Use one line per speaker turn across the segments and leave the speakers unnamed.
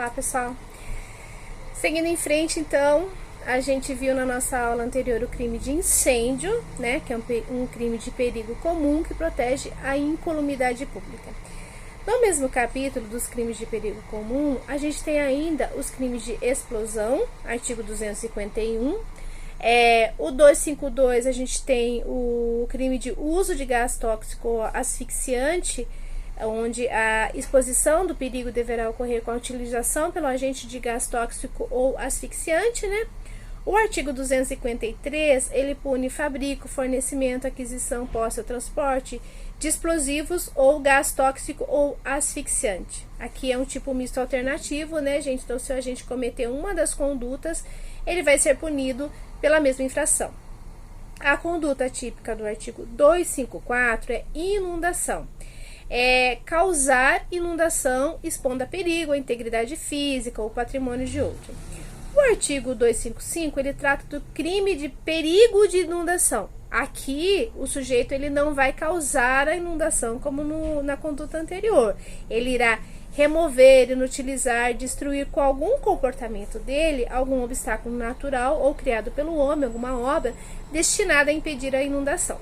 Olá, pessoal. Seguindo em frente, então, a gente viu na nossa aula anterior o crime de incêndio, né, que é um crime de perigo comum que protege a incolumidade pública. No mesmo capítulo dos crimes de perigo comum, a gente tem ainda os crimes de explosão, artigo 251. O 252, a gente tem o crime de uso de gás tóxico asfixiante, onde a exposição do perigo deverá ocorrer com a utilização pelo agente de gás tóxico ou asfixiante, né? O artigo 253, ele pune fabrico, fornecimento, aquisição, posse ou transporte de explosivos ou gás tóxico ou asfixiante. Aqui é um tipo misto alternativo, né, gente? Então, se o agente cometer uma das condutas, ele vai ser punido pela mesma infração. A conduta típica do artigo 254 é inundação. Causar inundação expondo a perigo a integridade física ou patrimônio de outro. O artigo 255, ele trata do crime de perigo de inundação. Aqui, o sujeito ele não vai causar a inundação como na conduta anterior. Ele irá remover, inutilizar, destruir com algum comportamento dele algum obstáculo natural ou criado pelo homem, alguma obra destinada a impedir a inundação.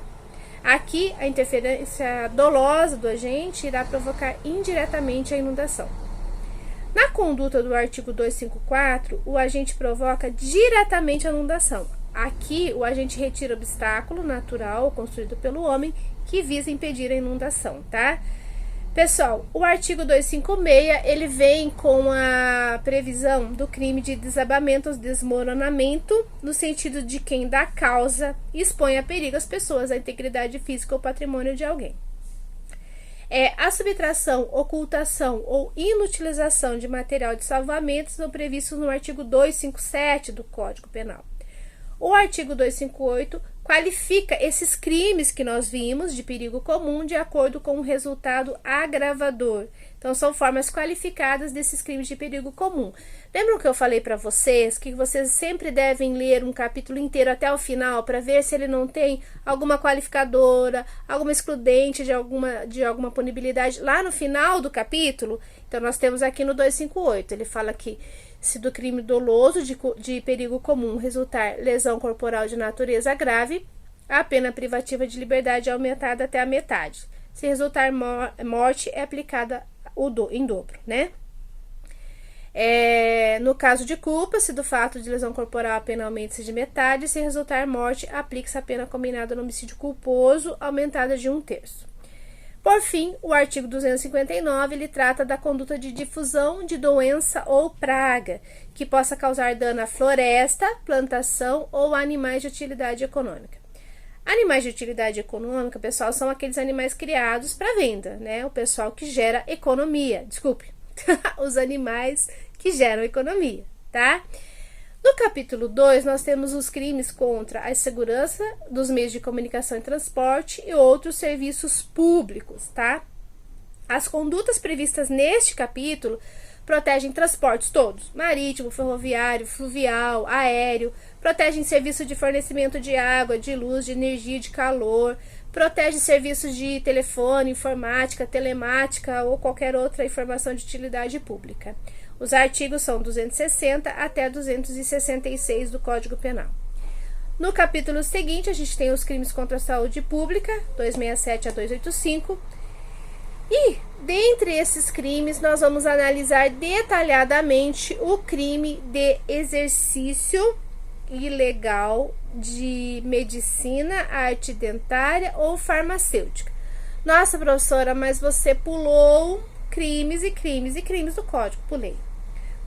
Aqui, a interferência dolosa do agente irá provocar indiretamente a inundação. Na conduta do artigo 254, o agente provoca diretamente a inundação. Aqui, o agente retira obstáculo natural construído pelo homem que visa impedir a inundação, tá? Pessoal, o artigo 256, ele vem com a previsão do crime de desabamento ou desmoronamento, no sentido de quem dá causa expõe a perigo as pessoas, a integridade física ou patrimônio de alguém. A subtração, ocultação ou inutilização de material de salvamento são previstos no artigo 257 do Código Penal. O artigo 258 qualifica esses crimes que nós vimos de perigo comum de acordo com o resultado agravador. Então, são formas qualificadas desses crimes de perigo comum. Lembram que eu falei para vocês que vocês sempre devem ler um capítulo inteiro até o final para ver se ele não tem alguma qualificadora, alguma excludente de alguma punibilidade lá no final do capítulo? Então, nós temos aqui no 258, ele fala que se do crime doloso de perigo comum resultar lesão corporal de natureza grave, a pena privativa de liberdade é aumentada até a metade. Se resultar morte, é aplicada em dobro, né? No caso de culpa, se do fato de lesão corporal a pena aumenta-se de metade, se resultar morte, aplica-se a pena combinada no homicídio culposo, aumentada de 1/3. Por fim, o artigo 259, ele trata da conduta de difusão de doença ou praga, que possa causar dano à floresta, plantação ou animais de utilidade econômica. Animais de utilidade econômica, pessoal, são aqueles animais criados para venda, né? O pessoal que gera economia, desculpe, os animais que geram economia, tá? No capítulo 2, nós temos os crimes contra a segurança dos meios de comunicação e transporte e outros serviços públicos, tá? As condutas previstas neste capítulo protegem transportes todos, marítimo, ferroviário, fluvial, aéreo, protegem serviços de fornecimento de água, de luz, de energia, de calor, protege serviços de telefone, informática, telemática ou qualquer outra informação de utilidade pública. Os artigos são 260 até 266 do Código Penal. No capítulo seguinte, a gente tem os crimes contra a saúde pública, 267 a 285. E, dentre esses crimes, nós vamos analisar detalhadamente o crime de exercício ilegal de medicina, arte dentária ou farmacêutica. Nossa, professora, mas você pulou crimes e crimes e crimes do Código. Pulei.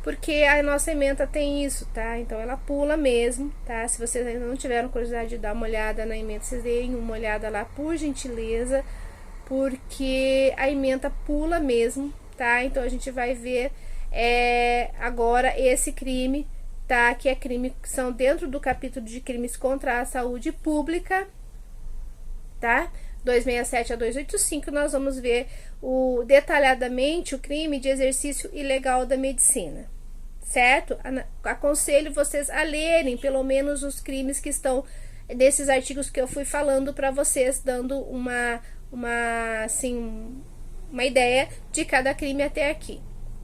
Porque a nossa ementa tem isso, tá? Então, ela pula mesmo, tá? Se vocês ainda não tiveram curiosidade de dar uma olhada na ementa, vocês deem uma olhada lá, por gentileza, porque a ementa pula mesmo, tá? Então, a gente vai ver agora esse crime, tá? Que são dentro do capítulo de crimes contra a saúde pública, tá? 267 a 285, nós vamos ver detalhadamente o crime de exercício ilegal da medicina, certo? Aconselho vocês a lerem pelo menos os crimes que estão desses artigos que eu fui falando para vocês, dando uma ideia de cada crime até aqui,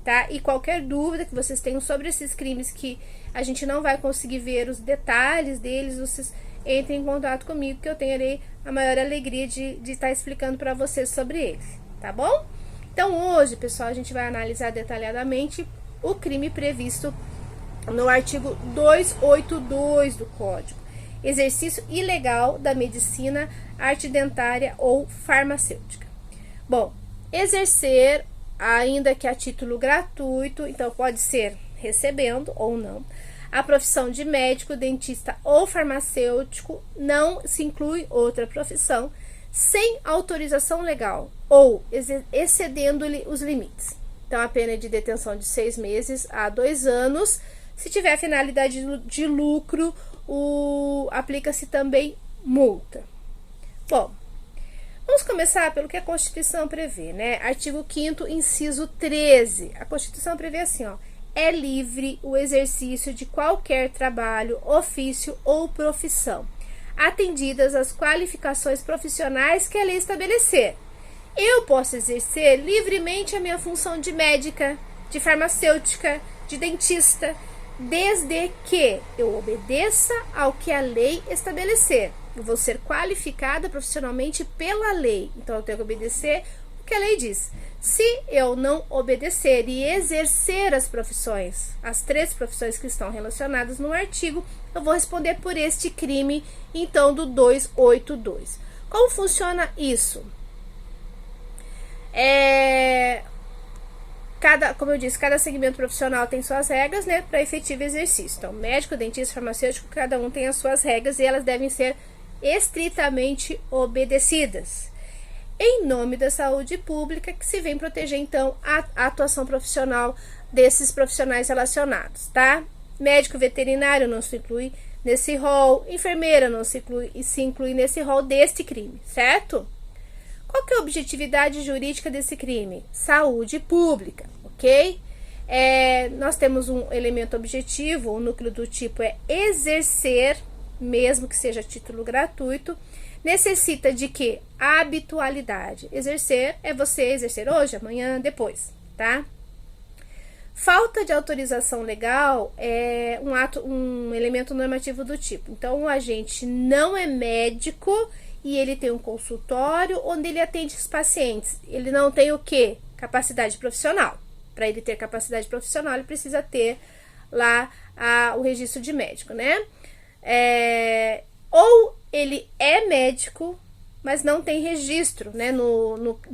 tá? E qualquer dúvida que vocês tenham sobre esses crimes que a gente não vai conseguir ver os detalhes deles, vocês entrem em contato comigo, que eu terei a maior alegria de estar explicando para vocês sobre eles, tá bom? Então hoje, pessoal, a gente vai analisar detalhadamente o crime previsto no artigo 282 do Código: exercício ilegal da medicina, arte dentária ou farmacêutica. Bom, exercer, ainda que a título gratuito, então pode ser recebendo ou não, a profissão de médico, dentista ou farmacêutico, não se inclui outra profissão, sem autorização legal ou excedendo-lhe os limites. Então, a pena é de detenção de 6 meses a 2 anos. Se tiver finalidade de lucro, aplica-se também multa. Bom, vamos começar pelo que a Constituição prevê, né? Artigo 5º, inciso 13. A Constituição prevê assim, ó: é livre o exercício de qualquer trabalho, ofício ou profissão, atendidas as qualificações profissionais que a lei estabelecer. Eu posso exercer livremente a minha função de médica, de farmacêutica, de dentista, desde que eu obedeça ao que a lei estabelecer. Eu vou ser qualificada profissionalmente pela lei, então eu tenho que obedecer o que a lei diz. Se eu não obedecer e exercer as profissões, as 3 profissões que estão relacionadas no artigo, eu vou responder por este crime, então, do 282. Como funciona isso? Como eu disse, cada segmento profissional tem suas regras, né, para efetivo exercício. Então, médico, dentista, farmacêutico, cada um tem as suas regras e elas devem ser estritamente obedecidas, em nome da saúde pública, que se vem proteger, então, a atuação profissional desses profissionais relacionados, tá? Médico veterinário não se inclui nesse rol, enfermeira não se inclui nesse rol deste crime, certo? Qual que é a objetividade jurídica desse crime? Saúde pública, ok? Nós temos um elemento objetivo, o núcleo do tipo é exercer, mesmo que seja a título gratuito. Necessita de que? Habitualidade. Exercer é você exercer hoje, amanhã, depois, tá? Falta de autorização legal é um elemento normativo do tipo. Então, o agente não é médico e ele tem um consultório onde ele atende os pacientes. Ele não tem o quê? Capacidade profissional. Para ele ter capacidade profissional, ele precisa ter lá o registro de médico, né? Ou ele é médico, mas não tem registro, né, no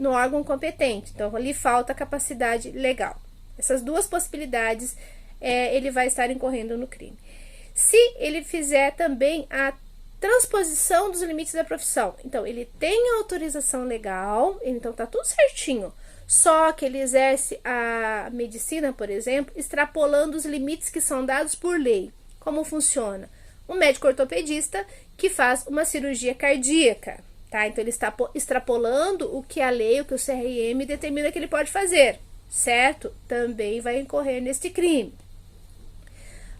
órgão competente. Então, ali falta capacidade legal. Essas duas possibilidades, ele vai estar incorrendo no crime. Se ele fizer também a transposição dos limites da profissão, então, ele tem autorização legal, então tá tudo certinho, só que ele exerce a medicina, por exemplo, extrapolando os limites que são dados por lei. Como funciona? Um médico ortopedista que faz uma cirurgia cardíaca, tá? Então, ele está extrapolando o que a lei, o que o CRM determina que ele pode fazer, certo? Também vai incorrer neste crime.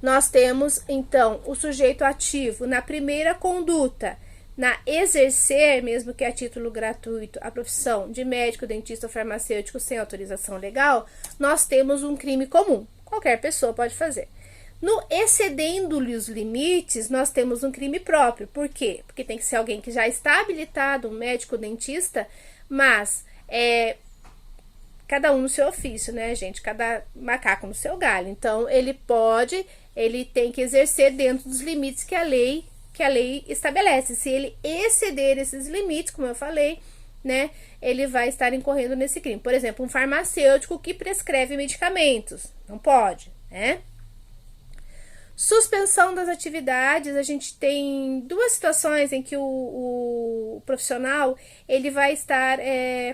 Nós temos, então, o sujeito ativo na primeira conduta, na exercer, mesmo que a título gratuito, a profissão de médico, dentista ou farmacêutico sem autorização legal, nós temos um crime comum. Qualquer pessoa pode fazer. No excedendo-lhe os limites, nós temos um crime próprio. Por quê? Porque tem que ser alguém que já está habilitado, um médico, dentista, mas cada um no seu ofício, né, gente? Cada macaco no seu galho. Então, ele tem que exercer dentro dos limites que a lei estabelece. Se ele exceder esses limites, como eu falei, né, ele vai estar incorrendo nesse crime. Por exemplo, um farmacêutico que prescreve medicamentos. Não pode, né? Suspensão das atividades, a gente tem 2 situações em que o profissional ele vai estar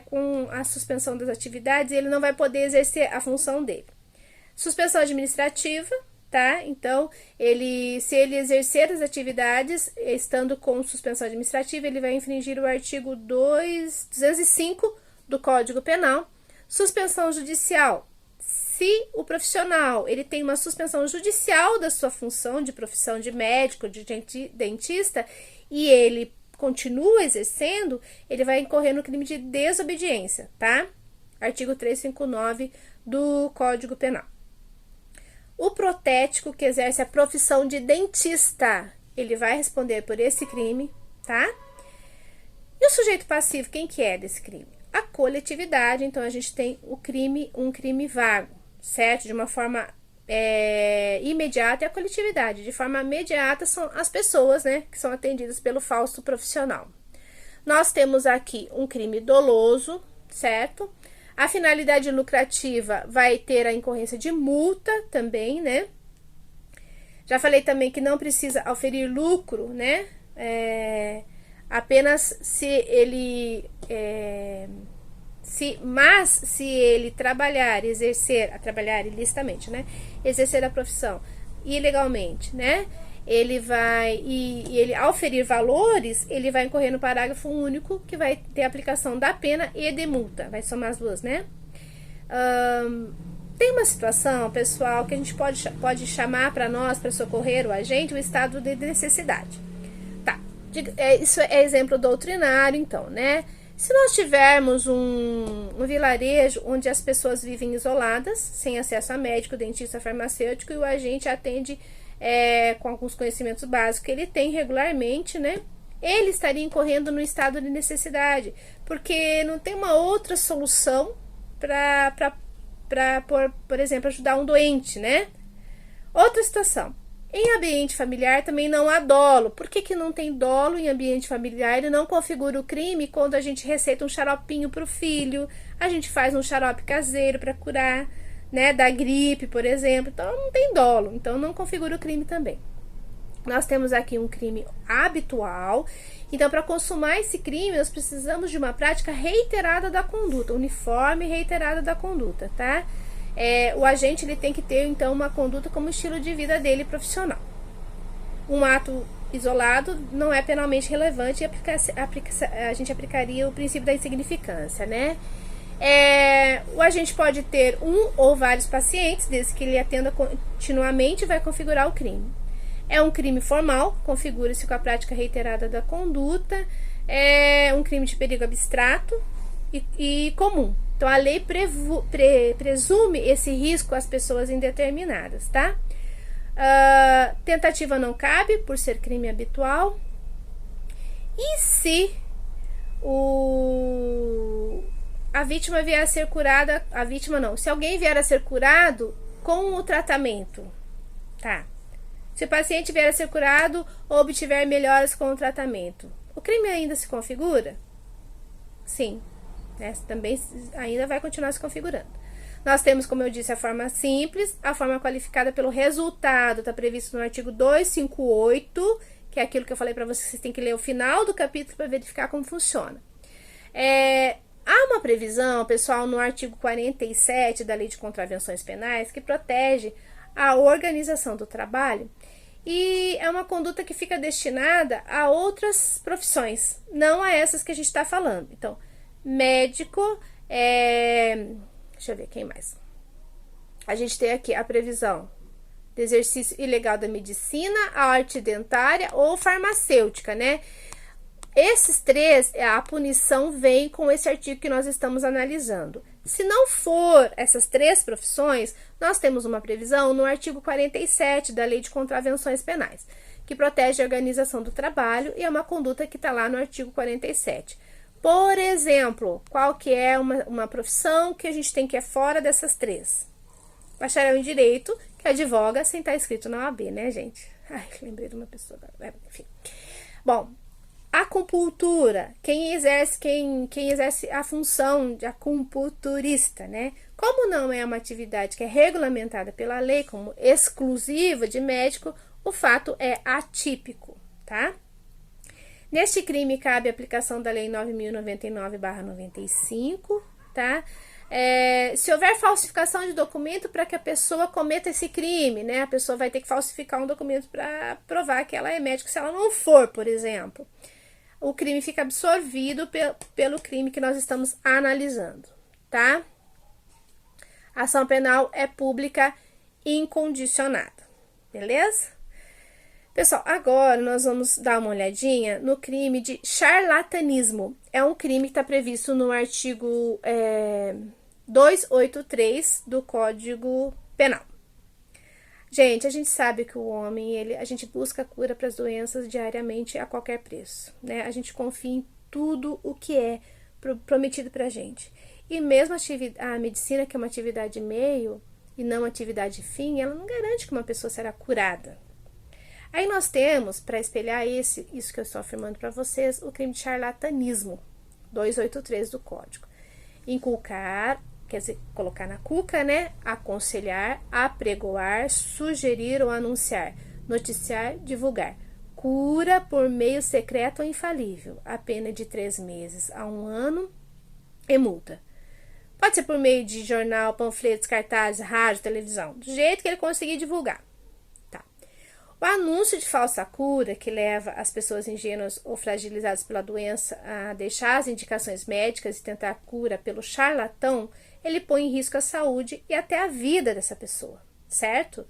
com a suspensão das atividades e ele não vai poder exercer a função dele. Suspensão administrativa, tá? Então, se ele exercer as atividades estando com suspensão administrativa, ele vai infringir o artigo 205 do Código Penal. Suspensão judicial. Se o profissional ele tem uma suspensão judicial da sua função de profissão de médico, de dentista, e ele continua exercendo, ele vai incorrer no crime de desobediência, tá? artigo 359 do Código Penal. O protético que exerce a profissão de dentista, ele vai responder por esse crime, tá? E o sujeito passivo, quem que é desse crime? A coletividade. Então, a gente tem um crime vago, certo? De uma forma imediata, e a coletividade. De forma imediata são as pessoas, né, que são atendidas pelo falso profissional. Nós temos aqui um crime doloso, certo? A finalidade lucrativa vai ter a incorrência de multa também, né? Já falei também que não precisa auferir lucro, né? Apenas se ele... se ele trabalhar ilicitamente, né? Exercer a profissão ilegalmente, né? Ele vai, ele ao ferir valores, ele vai incorrer no parágrafo único, que vai ter aplicação da pena e de multa, vai somar as duas, né? Tem uma situação, pessoal, que a gente pode chamar para nós, para socorrer o agente, o estado de necessidade. Tá, isso é exemplo doutrinário, então, né? Se nós tivermos um vilarejo onde as pessoas vivem isoladas, sem acesso a médico, dentista, farmacêutico, e o agente atende com alguns conhecimentos básicos que ele tem regularmente, né? Ele estaria incorrendo no estado de necessidade, porque não tem uma outra solução para por exemplo, ajudar um doente, né? Outra situação. Em ambiente familiar também não há dolo. Por que não tem dolo em ambiente familiar e não configura o crime quando a gente receita um xaropinho para o filho, a gente faz um xarope caseiro para curar, né, da gripe, por exemplo? Então não tem dolo, então não configura o crime também. Nós temos aqui um crime habitual. Então, para consumar esse crime, nós precisamos de uma prática reiterada da conduta, uniforme e reiterada da conduta, tá? O agente ele tem que ter, então, uma conduta como estilo de vida dele profissional. Um ato isolado não é penalmente relevante e a gente aplicaria o princípio da insignificância, né? O agente pode ter um ou vários pacientes, desde que ele atenda continuamente, vai configurar o crime. É um crime formal, configura-se com a prática reiterada da conduta. É um crime de perigo abstrato e comum. Então, a lei presume esse risco às pessoas indeterminadas, tá? Tentativa não cabe, por ser crime habitual. E se a vítima vier a ser curada... se alguém vier a ser curado com o tratamento, tá? Se o paciente vier a ser curado ou obtiver melhoras com o tratamento, o crime ainda se configura? Sim, né? Também ainda vai continuar se configurando. Nós temos, como eu disse, a forma simples, a forma qualificada pelo resultado, está previsto no artigo 258, que é aquilo que eu falei para vocês, vocês têm que ler o final do capítulo para verificar como funciona. Há uma previsão, pessoal, no artigo 47 da Lei de Contravenções Penais, que protege a organização do trabalho, e é uma conduta que fica destinada a outras profissões, não a essas que a gente está falando. Então, médico, deixa eu ver quem mais. A gente tem aqui a previsão de exercício ilegal da medicina, a arte dentária ou farmacêutica, né? Esses três, a punição vem com esse artigo que nós estamos analisando. Se não for essas três profissões, nós temos uma previsão no artigo 47 da Lei de Contravenções Penais, que protege a organização do trabalho e é uma conduta que está lá no artigo 47. Por exemplo, qual que é uma profissão que a gente tem que é fora dessas três? Bacharel em Direito, que advoga sem estar escrito na OAB, né, gente? Ai, lembrei de uma pessoa agora. Enfim. Bom, acupuntura, quem exerce a função de acupunturista, né? Como não é uma atividade que é regulamentada pela lei como exclusiva de médico, o fato é atípico, tá? Neste crime cabe a aplicação da Lei 9.099/95, tá? Se houver falsificação de documento para que a pessoa cometa esse crime, né? A pessoa vai ter que falsificar um documento para provar que ela é médico, se ela não for, por exemplo. O crime fica absorvido pelo crime que nós estamos analisando, tá? A ação penal é pública incondicionada, beleza? Pessoal, agora nós vamos dar uma olhadinha no crime de charlatanismo. É um crime que está previsto no artigo 283 do Código Penal. Gente, a gente sabe que o homem, a gente busca cura para as doenças diariamente a qualquer preço, né? A gente confia em tudo o que é prometido pra gente. E mesmo a medicina, que é uma atividade meio e não atividade fim, ela não garante que uma pessoa será curada. Aí nós temos, para espelhar isso que eu estou afirmando para vocês, o crime de charlatanismo, 283 do Código. Inculcar, quer dizer, colocar na cuca, né? Aconselhar, apregoar, sugerir ou anunciar, noticiar, divulgar. Cura por meio secreto ou infalível, a pena de 3 meses a 1 ano e multa. Pode ser por meio de jornal, panfletos, cartazes, rádio, televisão, do jeito que ele conseguir divulgar. Tá. O anúncio de falsa cura, que leva as pessoas ingênuas ou fragilizadas pela doença a deixar as indicações médicas e tentar a cura pelo charlatão, ele põe em risco a saúde e até a vida dessa pessoa, certo?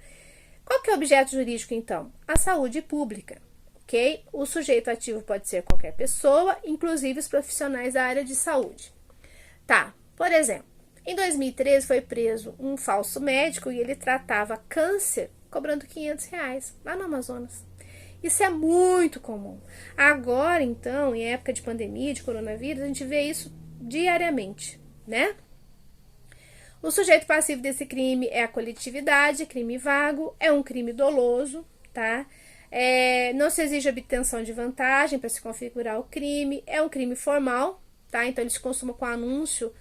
Qual que é o objeto jurídico, então? A saúde pública, ok? O sujeito ativo pode ser qualquer pessoa, inclusive os profissionais da área de saúde. Tá, por exemplo, em 2013 foi preso um falso médico e ele tratava câncer cobrando R$500 lá no Amazonas. Isso é muito comum. Agora, então, em época de pandemia, de coronavírus, a gente vê isso diariamente, né? O sujeito passivo desse crime é a coletividade, crime vago, é um crime doloso, tá? Não se exige obtenção de vantagem para se configurar o crime, é um crime formal, tá? Então ele se consuma com anúncio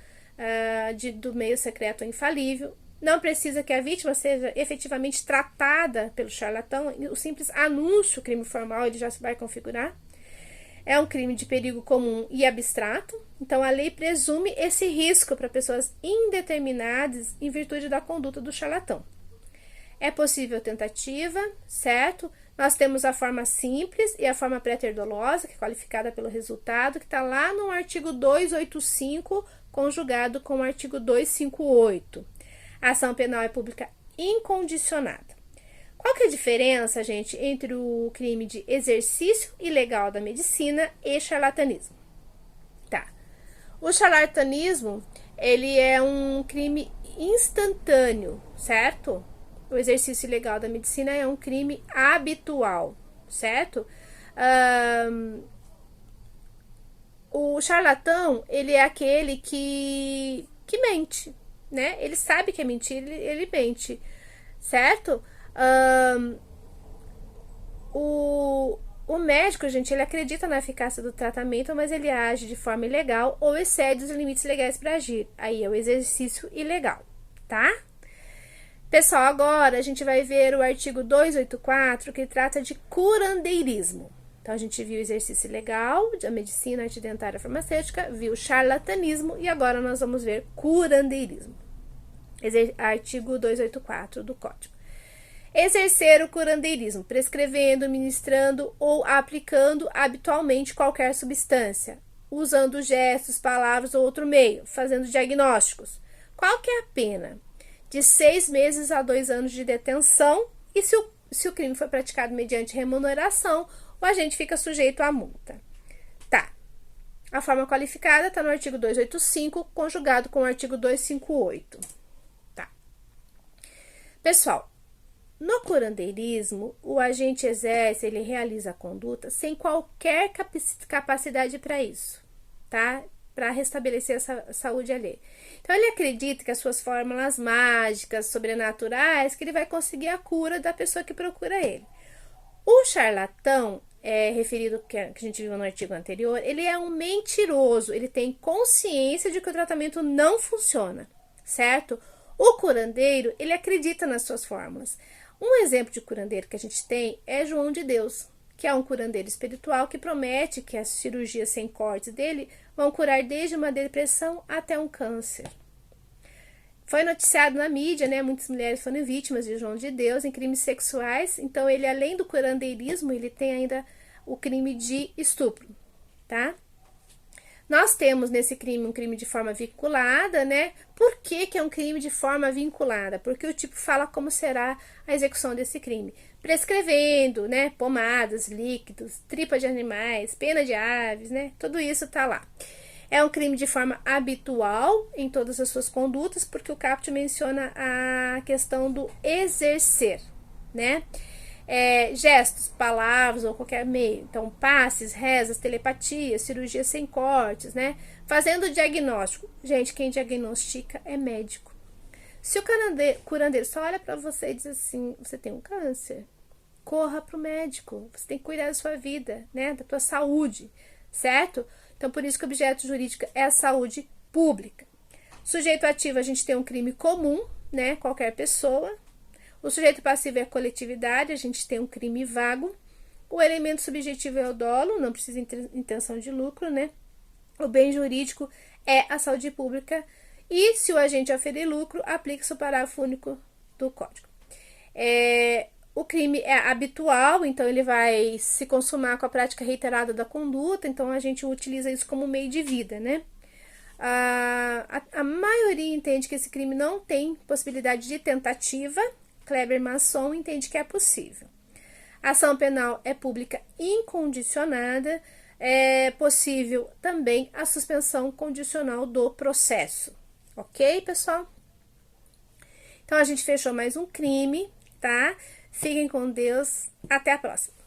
do meio secreto ou infalível. Não precisa que a vítima seja efetivamente tratada pelo charlatão, o simples anúncio, crime formal, ele já se vai configurar. É um crime de perigo comum e abstrato, então a lei presume esse risco para pessoas indeterminadas em virtude da conduta do charlatão. É possível tentativa, certo? Nós temos a forma simples e a forma pré-terdolosa, que é qualificada pelo resultado, que está lá no artigo 285, conjugado com o artigo 258. A ação penal é pública incondicionada. Qual que é a diferença, gente, entre o crime de exercício ilegal da medicina e charlatanismo? Tá. O charlatanismo, ele é um crime instantâneo, certo? O exercício ilegal da medicina é um crime habitual, certo? O charlatão, ele é aquele que mente, né? Ele sabe que é mentira, ele mente, certo? O médico, gente, ele acredita na eficácia do tratamento, mas ele age de forma ilegal ou excede os limites legais para agir. Aí é o exercício ilegal, tá? Pessoal, agora a gente vai ver o artigo 284, que trata de curandeirismo. Então, a gente viu o exercício ilegal da medicina, arte dentária, farmacêutica, viu o charlatanismo e agora nós vamos ver curandeirismo. Artigo 284 do Código. Exercer o curandeirismo, prescrevendo, ministrando ou aplicando habitualmente qualquer substância, usando gestos, palavras ou outro meio, fazendo diagnósticos. Qual que é a pena? De 6 meses a 2 anos de detenção, e se o crime foi praticado mediante remuneração, o agente fica sujeito à multa. Tá. A forma qualificada está no artigo 285, conjugado com o artigo 258. Tá. Pessoal, no curandeirismo, o agente ele realiza a conduta sem qualquer capacidade para isso, tá? Para restabelecer essa saúde alheia. Então, ele acredita que as suas fórmulas mágicas, sobrenaturais, que ele vai conseguir a cura da pessoa que procura ele. O charlatão, referido que a gente viu no artigo anterior, ele é um mentiroso, ele tem consciência de que o tratamento não funciona, certo? O curandeiro, ele acredita nas suas fórmulas. Um exemplo de curandeiro que a gente tem é João de Deus, que é um curandeiro espiritual que promete que as cirurgias sem cortes dele vão curar desde uma depressão até um câncer. Foi noticiado na mídia, né? Muitas mulheres foram vítimas de João de Deus em crimes sexuais. Então, ele, além do curandeirismo, ele tem ainda o crime de estupro, tá? Nós temos nesse crime um crime de forma vinculada, né? Por que é um crime de forma vinculada? Porque o tipo fala como será a execução desse crime. Prescrevendo, né? Pomadas, líquidos, tripa de animais, pena de aves, né? Tudo isso tá lá. É um crime de forma habitual em todas as suas condutas, porque o caput menciona a questão do exercer, né? Gestos, palavras ou qualquer meio. Então, passes, rezas, telepatia, cirurgia sem cortes, né? Fazendo diagnóstico. Gente, quem diagnostica é médico. Se o curandeiro só olha para você e diz assim, você tem um câncer, corra pro médico. Você tem que cuidar da sua vida, né? Da tua saúde, certo? Então, por isso que o objeto jurídico é a saúde pública. Sujeito ativo, a gente tem um crime comum, né? Qualquer pessoa. O sujeito passivo é a coletividade, a gente tem um crime vago. O elemento subjetivo é o dolo, não precisa intenção de lucro, né? O bem jurídico é a saúde pública. E se o agente oferir lucro, aplica-se o parágrafo único do Código. O crime é habitual, então ele vai se consumar com a prática reiterada da conduta, então a gente utiliza isso como meio de vida, né? A maioria entende que esse crime não tem possibilidade de tentativa. Kleber Masson entende que é possível. A ação penal é pública incondicionada. É possível também a suspensão condicional do processo. Ok, pessoal? Então, a gente fechou mais um crime, tá? Fiquem com Deus. Até a próxima.